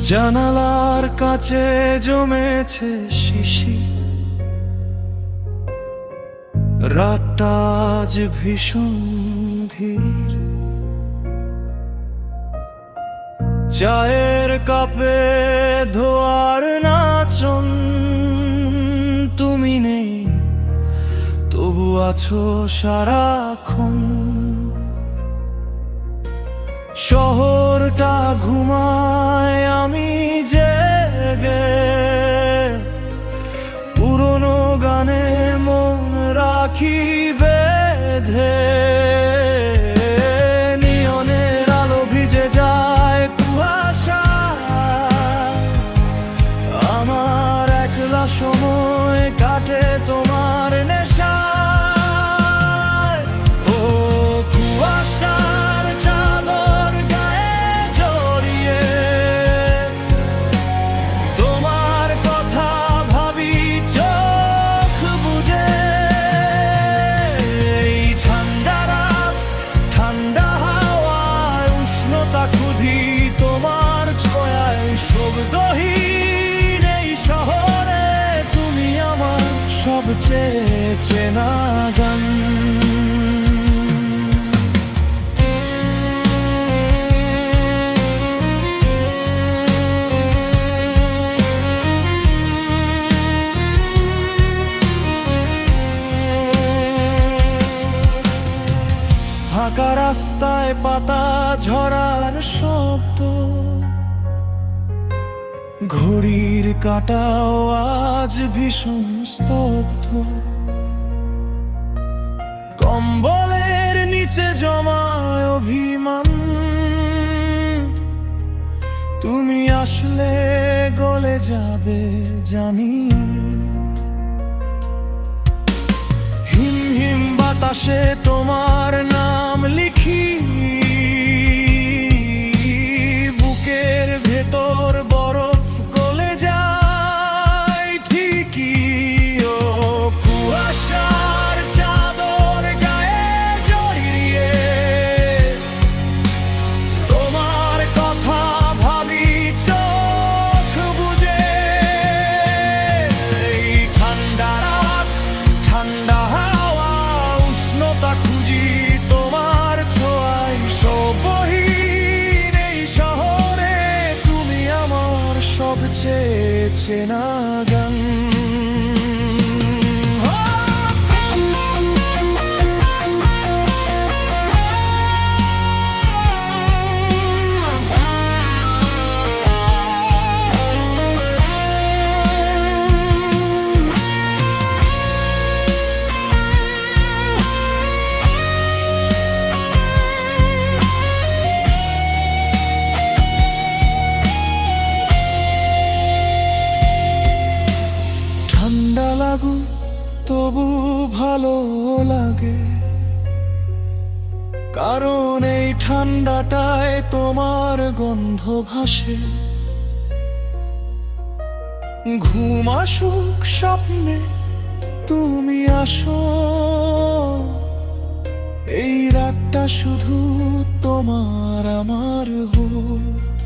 জানালার কাছে জমেছে শিশির, রাতটা আজ ভীষণ ধীর। চায়ের কাপে ধোয়ার নাচন, তুমি নেই তবু আছো সারাক্ষণ। শহরটা ঘুমায়, আমি জেগে, পুরনো গানে মন রাখি বেঁধে। নিয়নের আলো ভিজে যায় কুয়াশায়, আমার একলা সময় কাটে তোমার নেশায়। ও কুয়াশার চাদর গায়ে জড়িয়ে, তোমার কথা ভাবি চোখ বুজে। এই ঠান্ডা রাত, ঠান্ডা হাওয়ায় উষ্ণতা খুঁজি তোমার ছোঁয়ায়। শব্দহীন এই শহরে তুমি আমার সবচেয়ে চেনা গান। ফাঁকা রাস্তায় পাতা ঝরার শব্দ, ঘড়ির কাঁটাও আজ ভীষণ স্তব্ধ। কম্বলের নিচে জমায় অভিমান, তুমি আসলে গলে যাবে জানি। হিম হিম বাতাসে তোমার নাম লিখি, বুকের ভেতর বরফ গলে যায় ঠিকই। ও কুয়াশার চাদর গায়ে জড়িয়ে, তোমার কথা ভাবি চোখ বুজে। এই ঠান্ডা রাত, ঠান্ডা হাওয়া উষ্ণতা খুঁজি তোমার ছোঁয়ায়। শব্দহীন এই শহরে তুমি আমার সবচেয়ে চেনা গান। ঠান্ডা লাগুক তবু ভালো লাগে, কারণ এই ঠান্ডাটায় তোমার গন্ধ ভাসে। ঘুম আসুক স্বপ্নে তুমি আসো, এই রাতটা শুধু তোমার আমার হোক।